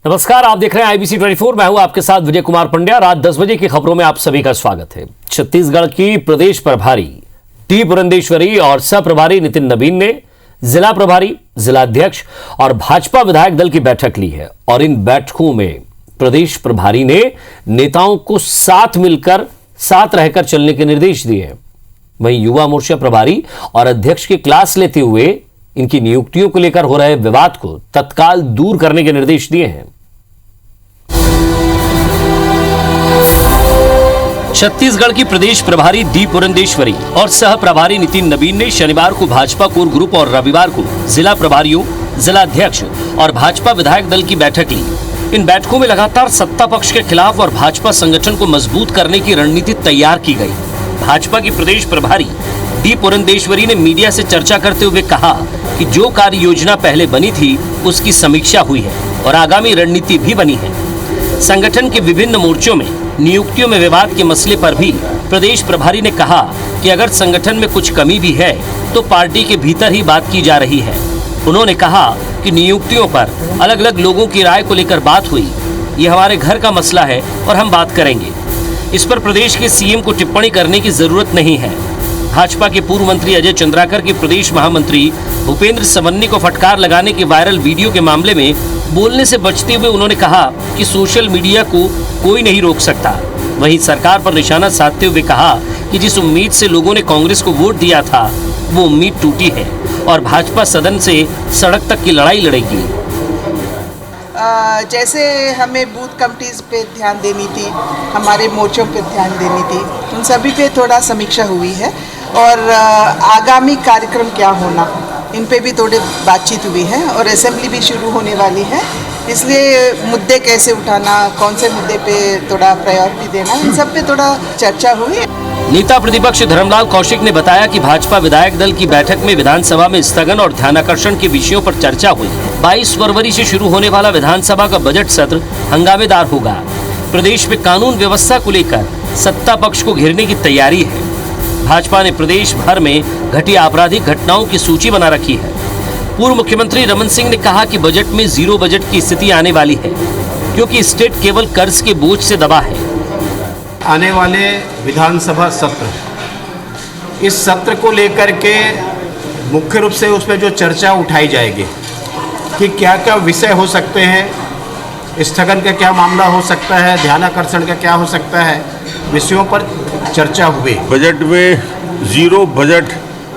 नमस्कार, आप देख रहे हैं आईबीसी 24। मैं हूं आपके साथ विजय कुमार पंड्या। रात 10 बजे की खबरों में आप सभी का स्वागत है। छत्तीसगढ़ की प्रदेश प्रभारी डी पुरंदेश्वरी और सह प्रभारी नितिन नबीन ने जिला प्रभारी, जिलाध्यक्ष और भाजपा विधायक दल की बैठक ली है और इन बैठकों में प्रदेश प्रभारी ने नेताओं को साथ रहकर चलने के निर्देश दिए हैं। वहीं युवा मोर्चा प्रभारी और अध्यक्ष की क्लास लेते हुए इनकी नियुक्तियों को लेकर हो रहे विवाद को तत्काल दूर करने के निर्देश दिए हैं। छत्तीसगढ़ की प्रदेश प्रभारी डी पुरंदेश्वरी और सह प्रभारी नितिन नबीन ने शनिवार को भाजपा कोर ग्रुप और रविवार को जिला प्रभारियों, जिलाध्यक्ष और भाजपा विधायक दल की बैठक ली। इन बैठकों में लगातार सत्ता पक्ष के खिलाफ और भाजपा संगठन को मजबूत करने की रणनीति तैयार की गई। भाजपा की प्रदेश प्रभारी डी पुरंदेश्वरी ने मीडिया से चर्चा करते हुए कहा कि जो कार्य योजना पहले बनी थी उसकी समीक्षा हुई है और आगामी रणनीति भी बनी है। संगठन के विभिन्न मोर्चों में नियुक्तियों में विवाद के मसले पर भी प्रदेश प्रभारी ने कहा कि अगर संगठन में कुछ कमी भी है तो पार्टी के भीतर ही बात की जा रही है। उन्होंने कहा कि नियुक्तियों पर अलग अलग लोगों की राय को लेकर बात हुई। ये हमारे घर का मसला है और हम बात करेंगे। इस पर प्रदेश के सीएम को टिप्पणी करने की जरूरत नहीं है। भाजपा के पूर्व मंत्री अजय चंद्राकर के प्रदेश महामंत्री भूपेंद्र सवन्नी को फटकार लगाने के वायरल वीडियो के मामले में बोलने से बचते हुए उन्होंने कहा कि सोशल मीडिया को कोई नहीं रोक सकता। वहीं सरकार पर निशाना साधते हुए कहा कि जिस उम्मीद से लोगों ने कांग्रेस को वोट दिया था वो उम्मीद टूटी है और भाजपा सदन से सड़क तक की लड़ाई लड़ेगी। जैसे हमें बूथ कमिटीज़ पे ध्यान देनी थी, हमारे मोर्चों पे ध्यान देनी थी, उन सभी पे थोड़ा समीक्षा हुई है और आगामी कार्यक्रम क्या होना इन पे भी थोड़ी बातचीत हुई है और असेंबली भी शुरू होने वाली है, इसलिए मुद्दे कैसे उठाना, कौन से मुद्दे पे थोड़ा प्रायोरिटी देना, इन सब पे थोड़ा चर्चा हुई। नेता प्रतिपक्ष धर्मलाल कौशिक ने बताया कि भाजपा विधायक दल की बैठक में विधानसभा में स्थगन और ध्यानाकर्षण के विषयों पर चर्चा हुई। 22 फरवरी से शुरू होने वाला विधानसभा का बजट सत्र हंगामेदार होगा। प्रदेश में कानून व्यवस्था को लेकर सत्ता पक्ष को घेरने की तैयारी है। भाजपा ने प्रदेश भर में घटिया आपराधिक घटनाओं की सूची बना रखी है। पूर्व मुख्यमंत्री रमन सिंह ने कहा कि बजट में जीरो बजट की स्थिति आने वाली है क्योंकि स्टेट केवल कर्ज के बोझ से दबा है। आने वाले विधानसभा सत्र, इस सत्र को लेकर के मुख्य रूप से उसमें जो चर्चा उठाई जाएगी कि क्या क्या विषय हो सकते हैं, स्थगन का क्या मामला हो सकता है, ध्यानाकर्षण का क्या हो सकता है, विषयों पर चर्चा हुई। बजट में जीरो बजट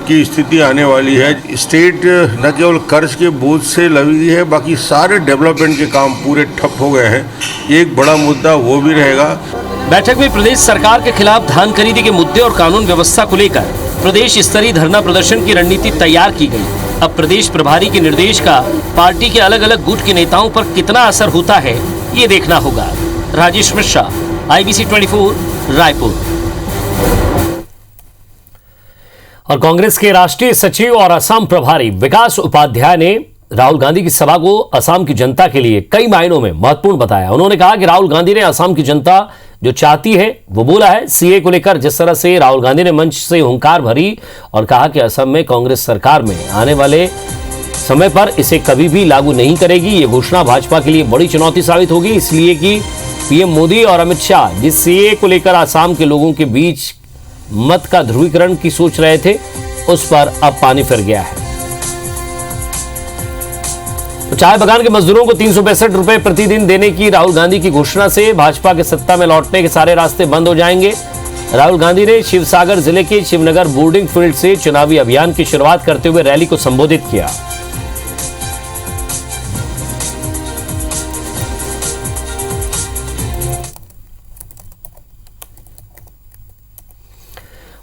की स्थिति आने वाली है। स्टेट न केवल कर्ज के बोझ से लगी है, बाकी सारे डेवलपमेंट के काम पूरे ठप हो गए हैं। एक बड़ा मुद्दा वो भी रहेगा। बैठक में प्रदेश सरकार के खिलाफ धान खरीदी के मुद्दे और कानून व्यवस्था को लेकर प्रदेश स्तरीय धरना प्रदर्शन की रणनीति तैयार की गई। अब प्रदेश प्रभारी के निर्देश का पार्टी के अलग अलग गुट के नेताओं पर कितना असर होता है ये देखना होगा। राजेश मिश्रा, आईबीसी 24, रायपुर। और कांग्रेस के राष्ट्रीय सचिव और असम प्रभारी विकास उपाध्याय ने राहुल गांधी की सभा को असम की जनता के लिए कई मायनों में महत्वपूर्ण बताया। उन्होंने कहा कि राहुल गांधी ने असम की जनता जो चाहती है वो बोला है। सीए को लेकर जिस तरह से राहुल गांधी ने मंच से हुंकार भरी और कहा कि असम में कांग्रेस सरकार में आने वाले समय पर इसे कभी भी लागू नहीं करेगी। ये घोषणा भाजपा के लिए बड़ी चुनौती साबित होगी, इसलिए कि पीएम मोदी और अमित शाह जिस सीए को लेकर असम के लोगों के बीच मत का ध्रुवीकरण की सोच रहे थे उस पर अब पानी फिर गया है। तो चाय बगान के मजदूरों को 365 रुपए प्रतिदिन देने की राहुल गांधी की घोषणा से भाजपा के सत्ता में लौटने के सारे रास्ते बंद हो जाएंगे। राहुल गांधी ने शिवसागर जिले के शिवनगर बोर्डिंग फील्ड से चुनावी अभियान की शुरुआत करते हुए रैली को संबोधित किया।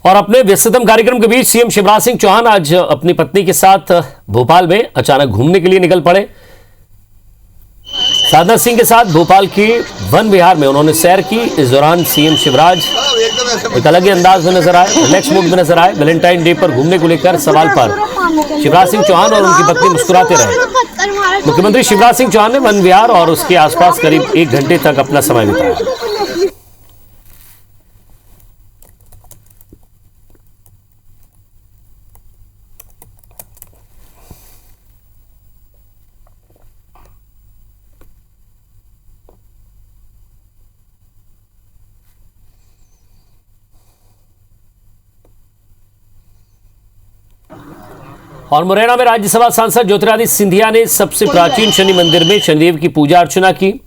और अपने व्यस्ततम कार्यक्रम के बीच सीएम शिवराज सिंह चौहान आज अपनी पत्नी के साथ भोपाल में अचानक घूमने के लिए निकल पड़े। साधना सिंह के साथ भोपाल की वन विहार में उन्होंने सैर की। इस दौरान सीएम शिवराज एक अलग ही अंदाज में नजर आए, रिलैक्स मूड में नजर आए। वैलेंटाइन डे पर घूमने को लेकर सवाल पर शिवराज सिंह चौहान और उनकी पत्नी मुस्कुराते रहे। मुख्यमंत्री शिवराज सिंह चौहान ने वन विहार और उसके आसपास करीब 1 घंटे तक अपना समय बिताया। और मुरैना में राज्यसभा सांसद ज्योतिरादित्य सिंधिया ने सबसे प्राचीन शनि मंदिर में शनिदेव की पूजा अर्चना की।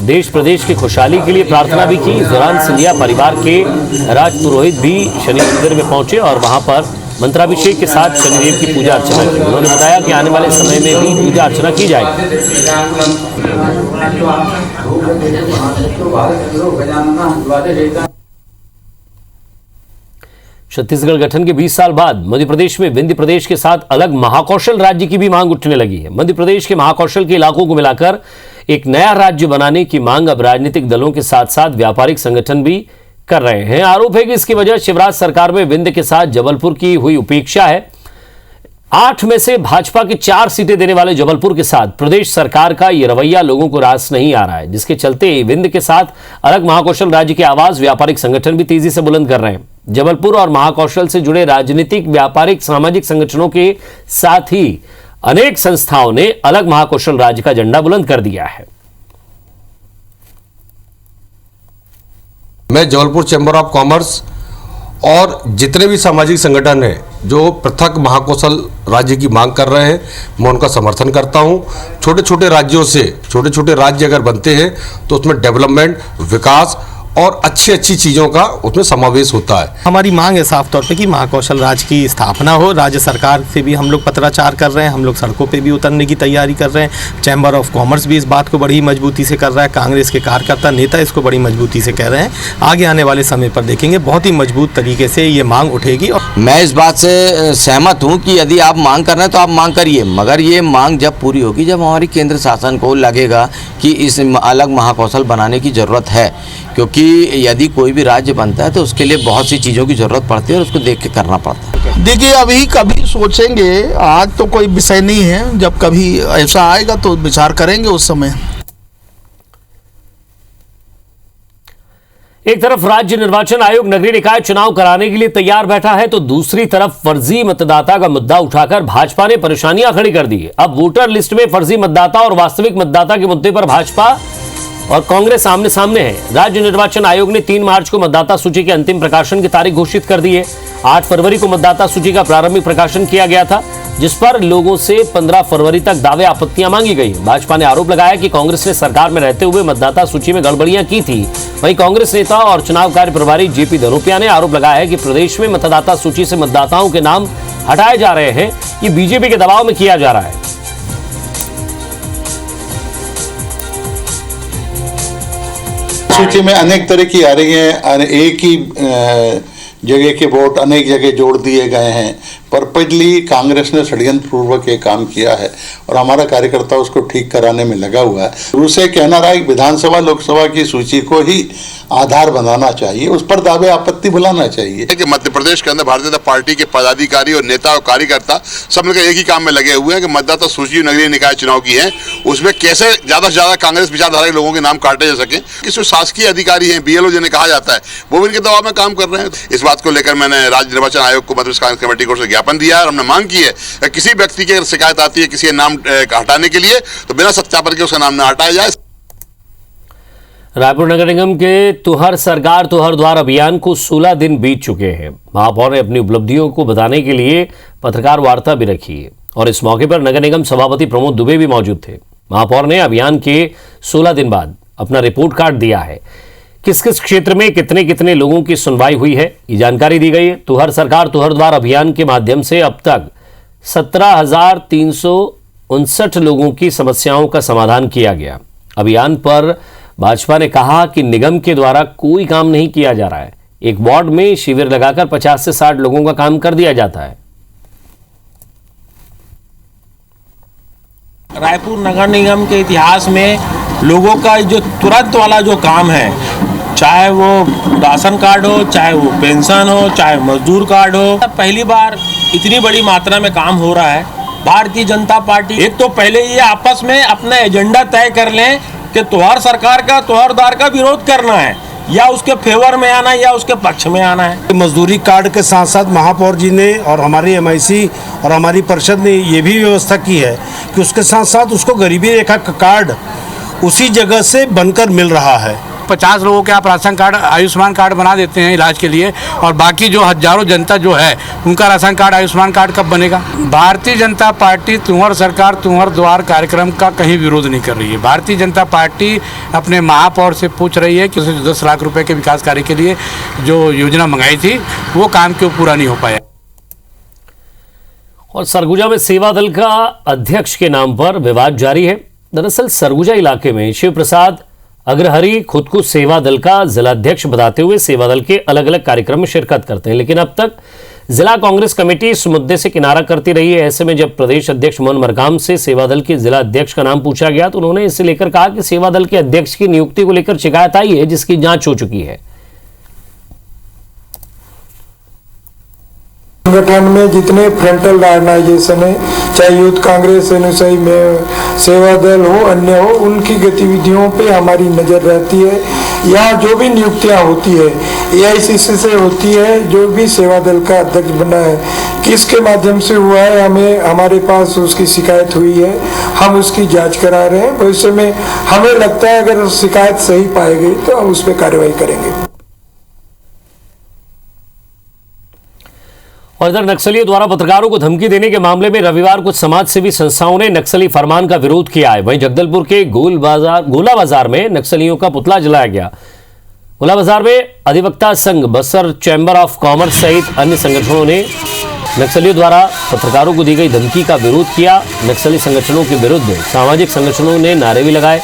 देश प्रदेश की खुशहाली के लिए प्रार्थना भी की। इस दौरान सिंधिया परिवार के राजपुरोहित भी शनि मंदिर में पहुंचे और वहां पर मंत्राभिषेक के साथ शनिदेव की पूजा अर्चना की। उन्होंने बताया कि आने वाले समय में भी पूजा अर्चना की जाएगी। छत्तीसगढ़ गठन के 20 साल बाद मध्य प्रदेश में विंध्य प्रदेश के साथ अलग महाकौशल राज्य की भी मांग उठने लगी है। मध्य प्रदेश के महाकौशल के इलाकों को मिलाकर एक नया राज्य बनाने की मांग अब राजनीतिक दलों के साथ साथ व्यापारिक संगठन भी कर रहे हैं। आरोप है कि इसकी वजह शिवराज सरकार में विंध्य के साथ जबलपुर की हुई उपेक्षा है। 8 में से भाजपा के 4 सीटें देने वाले जबलपुर के साथ प्रदेश सरकार का यह रवैया लोगों को रास नहीं आ रहा है, जिसके चलते विंध्य के साथ अलग महाकौशल राज्य की आवाज व्यापारिक संगठन भी तेजी से बुलंद कर रहे हैं। जबलपुर और महाकौशल से जुड़े राजनीतिक, व्यापारिक, सामाजिक संगठनों के साथ ही अनेक संस्थाओं ने अलग महाकौशल राज्य का झंडा बुलंद कर दिया है। मैं जबलपुर चैम्बर ऑफ कॉमर्स और जितने भी सामाजिक संगठन हैं जो पृथक महाकौशल राज्य की मांग कर रहे हैं, मैं उनका समर्थन करता हूं। छोटे छोटे राज्यों से छोटे छोटे राज्य अगर बनते हैं तो उसमें डेवलपमेंट, विकास और अच्छी अच्छी चीज़ों का उसमें समावेश होता है। हमारी मांग है साफ तौर पे कि महाकौशल राज्य की स्थापना हो। राज्य सरकार से भी हम लोग पत्राचार कर रहे हैं, हम लोग सड़कों पे भी उतरने की तैयारी कर रहे हैं। चैम्बर ऑफ कॉमर्स भी इस बात को बड़ी मजबूती से कर रहा है। कांग्रेस के कार्यकर्ता, नेता इसको बड़ी मजबूती से कह रहे हैं। आगे आने वाले समय पर देखेंगे बहुत ही मजबूत तरीके से ये मांग उठेगी। मैं इस बात से सहमत हूँ कि यदि आप मांग कर रहे हैं तो आप मांग करिए, मगर ये मांग जब पूरी होगी जब हमारी केंद्र शासन को लगेगा कि इस अलग महाकौशल बनाने की ज़रूरत है। क्योंकि यदि कोई भी राज्य बनता है तो उसके लिए बहुत सी चीज़ों की ज़रूरत पड़ती है और उसको देख के करना पड़ता है। देखिए, अभी कभी सोचेंगे, आज तो कोई विषय नहीं है। जब कभी ऐसा आएगा तो विचार करेंगे उस समय। एक तरफ राज्य निर्वाचन आयोग नगरीय निकाय चुनाव कराने के लिए तैयार बैठा है तो दूसरी तरफ फर्जी मतदाता का मुद्दा उठाकर भाजपा ने परेशानियां खड़ी कर दी है। अब वोटर लिस्ट में फर्जी मतदाता और वास्तविक मतदाता के मुद्दे पर भाजपा और कांग्रेस आमने सामने है। राज्य निर्वाचन आयोग ने 3 मार्च को मतदाता सूची के अंतिम प्रकाशन की तारीख घोषित कर दी है। 8 फरवरी को मतदाता सूची का प्रारंभिक प्रकाशन किया गया था, जिस पर लोगों से 15 फरवरी तक दावे आपत्तियां मांगी गई। भाजपा ने आरोप लगाया कि कांग्रेस ने सरकार में रहते हुए मतदाता सूची में गड़बड़ियां की थी। वहीं कांग्रेस नेता और चुनाव कार्य प्रभारी जेपी धनोपिया ने आरोप लगाया है कि प्रदेश में मतदाता सूची से मतदाताओं के नाम हटाए जा रहे हैं। ये बीजेपी के दबाव में किया जा रहा है। सूची में अनेक तरह की आ रही हैं, एक ही जगह के वोट अनेक जगह जोड़ दिए गए हैं। पर्पजली कांग्रेस ने षड्यंत्र पूर्वक ये काम किया है और हमारा कार्यकर्ता उसको ठीक कराने में लगा हुआ है। शुरू से कहना रहा है कि विधानसभा लोकसभा की सूची को ही आधार बनाना चाहिए, उस पर दावे आपत्ति बुलाना चाहिए। कि मध्य प्रदेश के अंदर भारतीय जनता पार्टी के पदाधिकारी और नेता और कार्यकर्ता सब मिलकर एक ही काम में लगे हुए हैं कि मतदाता सूची नगरीय निकाय चुनाव की है, उसमें कैसे ज्यादा से ज्यादा कांग्रेस विचारधारा के लोगों के नाम काटे जा सके। किसी शासकीय अधिकारी हैं, BLO जिन्हें कहा जाता है, वो भी इनके दबाव में काम कर रहे हैं। इस बात को लेकर मैंने राज्य निर्वाचन आयोग को मध्य प्रदेश कांग्रेस कमेटी को ज्ञापन दिया है और हमने मांग की है कि किसी व्यक्ति की अगर शिकायत आती है किसी नाम हटाने के लिए तो बिना सत्यापन के उसका नाम न हटाया जाए। रायपुर नगर निगम के तुहर सरकार तुहर द्वार अभियान को 16 दिन बीत चुके हैं। महापौर ने अपनी उपलब्धियों को बताने के लिए पत्रकार वार्ता भी रखी है और इस मौके पर नगर निगम सभापति प्रमोद दुबे भी मौजूद थे। महापौर ने अभियान के 16 दिन बाद अपना रिपोर्ट कार्ड दिया है। किस किस क्षेत्र में कितने कितने लोगों की सुनवाई हुई है, ये जानकारी दी गई है। तुहर सरकार तुहर द्वार अभियान के माध्यम से अब तक 17,359 लोगों की समस्याओं का समाधान किया गया। अभियान पर भाजपा ने कहा कि निगम के द्वारा कोई काम नहीं किया जा रहा है। एक वार्ड में शिविर लगाकर 50 से 60 लोगों का काम कर दिया जाता है। रायपुर नगर निगम के इतिहास में लोगों का जो तुरंत वाला जो काम है, चाहे वो राशन कार्ड हो, चाहे वो पेंशन हो, चाहे मजदूर कार्ड हो, पहली बार इतनी बड़ी मात्रा में काम हो रहा है। भारतीय जनता पार्टी एक तो पहले ये आपस में अपना एजेंडा तय कर लें कि तुहार सरकार का तुहारदार का विरोध करना है, या उसके फेवर में आना है या उसके पक्ष में आना है। मजदूरी कार्ड के साथ साथ महापौर जी ने और हमारी MIC और हमारी परिषद ने ये भी व्यवस्था की है कि उसके साथ साथ उसको गरीबी रेखा का कार्ड उसी जगह से बनकर मिल रहा है। 50 लोगों के आप राशन कार्ड, आयुष्मान कार्ड बना देते हैं इलाज के लिए, और बाकी जो हजारों जनता जो है उनका राशन कार्ड, आयुष्मान कार्ड कब बनेगा? भारतीय जनता पार्टी तुम्हार सरकार तुम्हार द्वार कार्यक्रम का कहीं विरोध नहीं कर रही है। भारतीय जनता पार्टी अपने महापौर से पूछ रही है कि 10 लाख रुपए के विकास कार्य के लिए जो योजना मंगाई थी वो काम क्यों पूरा नहीं हो पाया। और सरगुजा में सेवा दल का अध्यक्ष के नाम पर विवाद जारी है। दरअसल सरगुजा इलाके में शिव प्रसाद अग्रहरी खुद को सेवा दल का जिलाध्यक्ष बताते हुए सेवा दल के अलग अलग कार्यक्रम में शिरकत करते हैं, लेकिन अब तक जिला कांग्रेस कमेटी इस मुद्दे से किनारा करती रही है। ऐसे में जब प्रदेश अध्यक्ष मोहन मरकाम से सेवा दल के जिला अध्यक्ष का नाम पूछा गया तो उन्होंने इसे लेकर कहा कि सेवा दल के अध्यक्ष की नियुक्ति को लेकर शिकायत आई है, जिसकी जांच हो चुकी है। संगठन में जितने फ्रंटल ऑर्गेनाइजेशन है, चाहे यूथ कांग्रेस, एनएसआई में सेवा दल हो, अन्य हो, उनकी गतिविधियों पे हमारी नजर रहती है। यहाँ जो भी नियुक्तियाँ होती है एआईसीसी से होती है। जो भी सेवा दल का अध्यक्ष बना है किसके माध्यम से हुआ है, हमें हमारे पास उसकी शिकायत हुई है, हम उसकी जांच करा रहे हैं। भविष्य में हमें लगता है अगर शिकायत सही पाई गई तो हम उस पर कार्रवाई करेंगे। और इधर नक्सलियों द्वारा पत्रकारों को धमकी देने के मामले में रविवार कुछ समाज सेवी संस्थाओं ने नक्सली फरमान का विरोध किया है। वहीं जगदलपुर के गोला बाजार में नक्सलियों का पुतला जलाया गया। गोला बाजार में अधिवक्ता संघ, बस्तर चैंबर ऑफ कॉमर्स सहित अन्य संगठनों ने नक्सलियों द्वारा पत्रकारों को दी गई धमकी का विरोध किया। नक्सली संगठनों के विरुद्ध सामाजिक संगठनों ने नारे भी लगाए।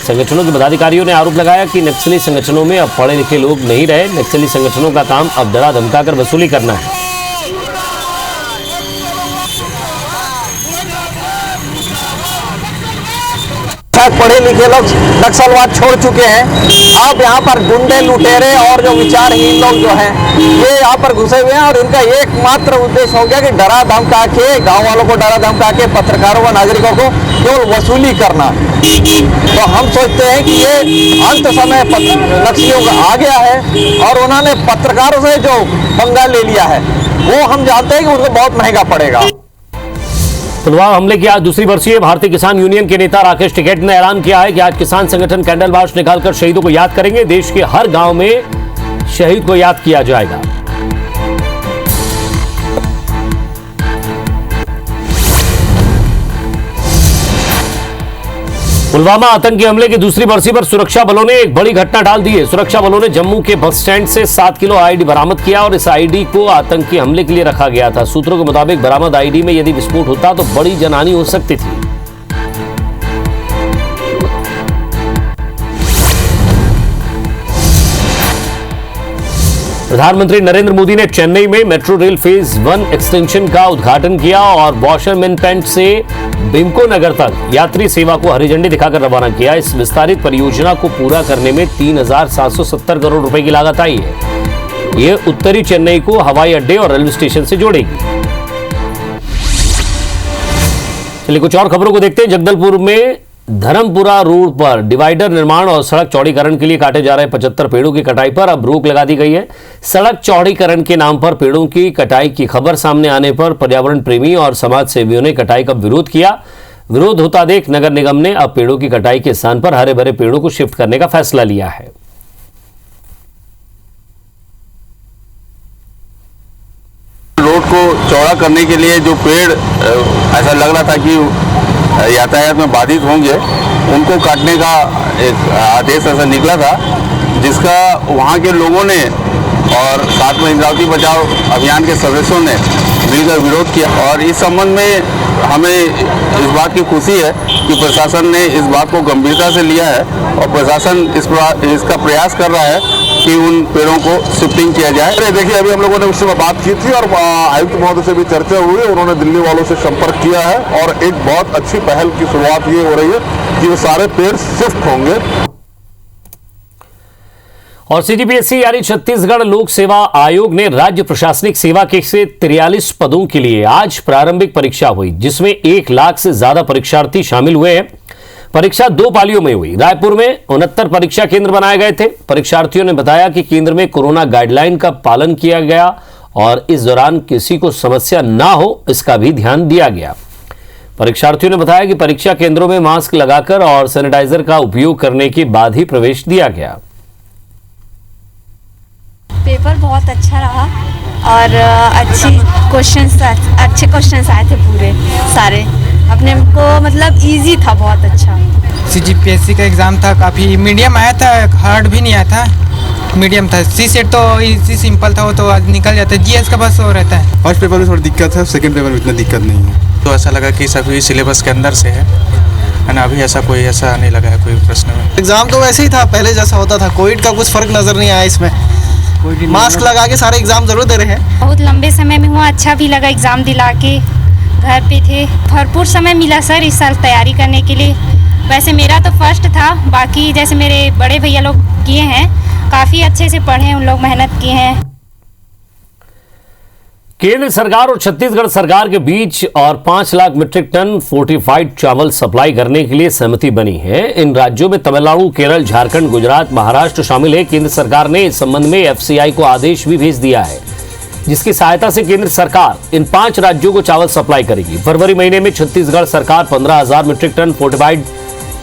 संगठनों के पदाधिकारियों ने आरोप लगाया कि नक्सली संगठनों में अब पढ़े लिखे लोग नहीं रहे। नक्सली संगठनों का काम अब डरा धमकाकर वसूली करना है। पढ़े लिखे लोग नक्सलवाद छोड़ चुके हैं। अब यहाँ पर गुंडे, लुटेरे और जो विचारहीन लोग जो हैं ये यहाँ पर घुसे हुए हैं और इनका एकमात्र उद्देश्य हो गया कि डरा धमका के, गाँव वालों को डरा धमका के, पत्रकारों व नागरिकों को केवल वसूली करना। तो हम सोचते हैं कि ये अंत समय नक्सलियों का आ गया है और उन्होंने पत्रकारों से जो पंगा ले लिया है वो हम जानते हैं कि उनको बहुत महंगा पड़ेगा। पुलवामा हमले की आज दूसरी बरसी है। भारतीय किसान यूनियन के नेता राकेश टिकैत ने ऐलान किया है कि आज किसान संगठन कैंडल मार्च निकालकर शहीदों को याद करेंगे। देश के हर गांव में शहीद को याद किया जाएगा। पुलवामा आतंकी हमले की दूसरी बरसी पर सुरक्षा बलों ने एक बड़ी घटना टाल दी है। सुरक्षा बलों ने जम्मू के बस स्टैंड से 7 किलो आईडी बरामद किया और इस आईडी को आतंकी हमले के लिए रखा गया था। सूत्रों के मुताबिक बरामद आईडी में यदि विस्फोट होता तो बड़ी जनहानि हो सकती थी। प्रधानमंत्री नरेंद्र मोदी ने चेन्नई में मेट्रो रेल फेज 1 एक्सटेंशन का उद्घाटन किया और वॉशरमैनपेंट से बिम्को नगर तक यात्री सेवा को हरी झंडी दिखाकर रवाना किया। इस विस्तारित परियोजना को पूरा करने में 3,770 करोड़ रुपए की लागत आई है। यह उत्तरी चेन्नई को हवाई अड्डे और रेलवे स्टेशन से जोड़ेगी। चलिए कुछ और खबरों को देखते हैं। जगदलपुर में धर्मपुरा रोड पर डिवाइडर निर्माण और सड़क चौड़ीकरण के लिए काटे जा रहे 75 पेड़ों की कटाई पर अब रोक लगा दी गई है। सड़क चौड़ीकरण के नाम पर पेड़ों की कटाई की खबर सामने आने पर पर्यावरण प्रेमी और समाज सेवियों ने कटाई का विरोध किया। विरोध होता देख नगर निगम ने अब पेड़ों की कटाई के स्थान पर हरे भरे पेड़ों को शिफ्ट करने का फैसला लिया है। रोड को चौड़ा करने के लिए जो पेड़ ऐसा लग रहा था कि यातायात में बाधित होंगे, उनको काटने का एक आदेश ऐसा निकला था, जिसका वहाँ के लोगों ने और साथ में इंद्रावती बचाओ अभियान के सदस्यों ने मिलकर विरोध किया। और इस संबंध में हमें इस बात की खुशी है कि प्रशासन ने इस बात को गंभीरता से लिया है और प्रशासन इसका प्रयास कर रहा है कि उन पेड़ों को शिफ्टिंग किया जाए। देखिए, अभी हम लोगों ने उस समय बात की थी और आयुक्त महोदय से भी चर्चा हुई। उन्होंने दिल्ली वालों से संपर्क किया है और एक बहुत अच्छी पहल की शुरुआत ये हो रही है कि वो सारे पेड़ शिफ्ट होंगे। और सीजीपीएससी यानी छत्तीसगढ़ लोक सेवा आयोग ने राज्य प्रशासनिक सेवा के 43 पदों के लिए आज प्रारंभिक परीक्षा हुई, जिसमें 1 लाख से ज्यादा परीक्षार्थी शामिल हुए हैं। परीक्षा 2 पालियों में हुई। रायपुर में 69 परीक्षा केंद्र बनाए गए थे। परीक्षार्थियों ने बताया कि केंद्र में कोरोना गाइडलाइन का पालन किया गया और इस दौरान किसी को समस्या ना हो इसका भी ध्यान दिया गया। परीक्षार्थियों ने बताया कि परीक्षा केंद्रों में मास्क लगाकर और सैनिटाइजर का उपयोग करने के बाद ही प्रवेश दिया गया। पेपर बहुत अच्छा रहा और अच्छे क्वेश्चंस आए थे पूरे सारे, अपने को मतलब इजी था, बहुत अच्छा। CGPSC का एग्ज़ाम था, काफ़ी मीडियम आया था, हार्ड भी नहीं आया था, मीडियम था। सी सेट तो इजी सिंपल था, वो तो आज निकल जाता है। GS का बस वो रहता है। फर्स्ट पेपर में थोड़ी दिक्कत है, सेकंड पेपर में इतना दिक्कत नहीं है। तो ऐसा लगा कि सभी सिलेबस के अंदर से है ना, अभी ऐसा नहीं लगा है कोई प्रश्न में। एग्ज़ाम तो वैसे ही था, पहले जैसा होता था, कोविड का कुछ फ़र्क नज़र नहीं आया इसमें। मास्क लगा के सारे एग्ज़ाम ज़रूर दे रहे हैं। बहुत लंबे समय में हुआ, अच्छा भी लगा एग्ज़ाम दिला के। घर पे थे, भरपूर समय मिला सर इस साल तैयारी करने के लिए। वैसे मेरा तो फर्स्ट था, बाकी जैसे मेरे बड़े भैया लोग किए हैं, काफ़ी अच्छे से पढ़े हैं, उन लोग मेहनत किए हैं। केंद्र सरकार और छत्तीसगढ़ सरकार के बीच और 5 लाख मीट्रिक टन फोर्टिफाइड चावल सप्लाई करने के लिए सहमति बनी है। इन राज्यों में तमिलनाडु, केरल, झारखंड, गुजरात, महाराष्ट्र शामिल है। केंद्र सरकार ने इस संबंध में FCI को आदेश भी भेज दिया है, जिसकी सहायता से केंद्र सरकार इन 5 राज्यों को चावल सप्लाई करेगी। फरवरी महीने में छत्तीसगढ़ सरकार 15,000 मीट्रिक टन फोर्टिफाइड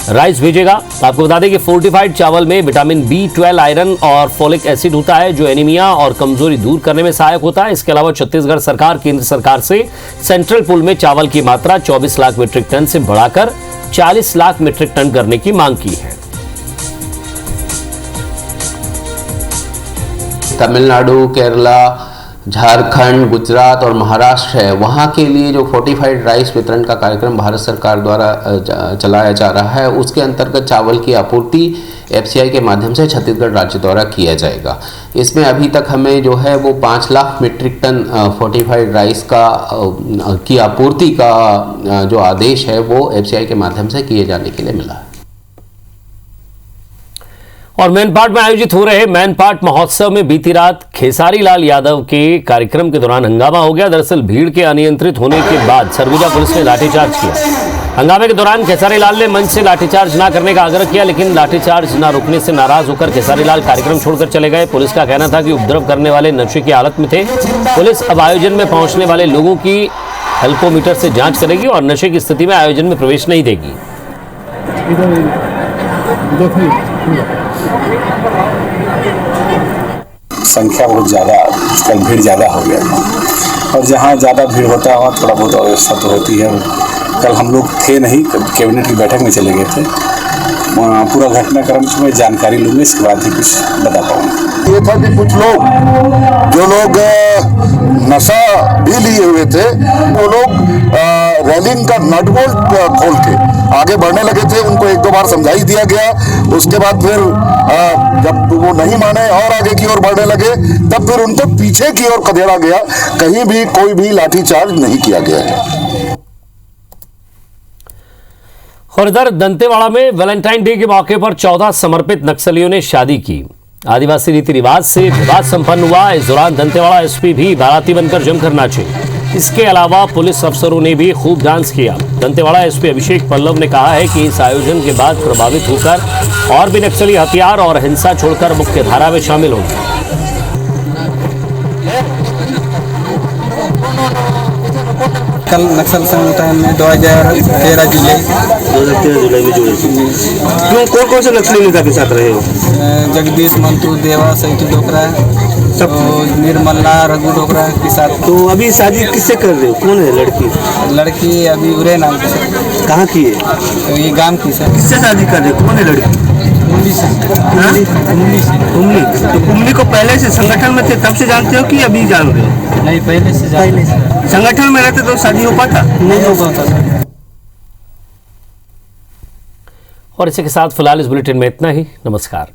राइस भेजेगा। आपको बता दें कि फोर्टिफाइड चावल में विटामिन B12, आयरन और फोलिक एसिड होता है, जो एनीमिया और कमजोरी दूर करने में सहायक होता है। इसके अलावा छत्तीसगढ़ सरकार केंद्र सरकार से सेंट्रल पूल में चावल की मात्रा 24 लाख मीट्रिक टन से बढ़ाकर 40 लाख मीट्रिक टन करने की मांग की है। तमिलनाडु, केरला, झारखंड, गुजरात और महाराष्ट्र है, वहाँ के लिए जो फोर्टिफाइड राइस वितरण का कार्यक्रम भारत सरकार द्वारा चलाया जा रहा है, उसके अंतर्गत चावल की आपूर्ति FCI के माध्यम से छत्तीसगढ़ राज्य द्वारा किया जाएगा। इसमें अभी तक हमें जो है वो 5 lakh metric tonne fortified rice की आपूर्ति का जो आदेश है वो FCI के माध्यम से किए जाने के लिए मिला है। और मैनपाट में आयोजित हो रहे मैनपाट महोत्सव में बीती रात खेसारी लाल यादव के कार्यक्रम के दौरान हंगामा हो गया। दरअसल भीड़ के अनियंत्रित होने के बाद सरगुजा पुलिस ने लाठीचार्ज किया। हंगामे के दौरान खेसारी लाल ने मंच से लाठीचार्ज न करने का आग्रह किया, लेकिन लाठीचार्ज न रुकने से नाराज होकर खेसारी लाल कार्यक्रम छोड़कर चले गए। पुलिस का कहना था कि उपद्रव करने वाले नशे की हालत में थे। पुलिस अब आयोजन में पहुंचने वाले लोगों की हेल्पोमीटर से जांच करेगी और नशे की स्थिति में आयोजन में प्रवेश नहीं देगी। संख्या बहुत ज़्यादा, कल भीड़ ज़्यादा हो गया था और जहाँ ज़्यादा भीड़ होता है वहाँ थोड़ा बहुत अव्यवस्था तो होती है। कल हम लोग थे नहीं, कैबिनेट की बैठक में चले गए थे। पूरा घटनाक्रम की मैं जानकारी लूँगा, इसके बाद ही कुछ बता पाऊँगा। ये था कि कुछ लोग जो लोग नशा भी लिए हुए थे, वो लोग रैलिंग का नट बोल्ट खोल के आगे बढ़ने लगे थे। उनको 1-2 बार समझाई दिया गया। उसके बाद फिर जब वो नहीं माने और आगे की ओर बढ़ने लगे, तब फिर उनको पीछे की ओर खदेड़ा गया। कहीं भी कोई भी लाठीचार्ज नहीं किया गया है। और इधर दंतेवाड़ा में वैलेंटाइन डे के मौके पर 14 समर्पित नक्सलियों ने शादी की। आदिवासी रीति रिवाज से विवाह संपन्न हुआ। इस दौरान दंतेवाड़ा SP भी बाराती बनकर जमकर नाचे। इसके अलावा पुलिस अफसरों ने भी खूब डांस किया। दंतेवाड़ा SP अभिषेक पल्लव ने कहा है कि इस आयोजन के बाद प्रभावित होकर और भी नक्सली हथियार और हिंसा छोड़कर मुख्य धारा में शामिल होंगे। कल नक्सल संगठन में 2013 जुलाई में जुड़े थे। कौन से नक्सली नेता के साथ रहे हो? जगदीश मंतू, देवा, सैतु डोकरा, सब निर्मला, रघु डोकरा के साथ। तो अभी शादी किससे कर रहे हो? कौन है लड़की? लड़की अभी उरे नाम की। कहाँ की है? तो ये गांव की सर। किससे शादी कर रहे हो? कौन है लड़की? कुमली। तो कुमली को पहले से संगठन में थे तब से जानते हो कि अभी जान रहे हो? नहीं, पहले से जानते हैं। संगठन में रहते तो शादी हो पाता? नहीं हो पाता। और इसी के साथ फिलहाल इस बुलेटिन में इतना ही। नमस्कार।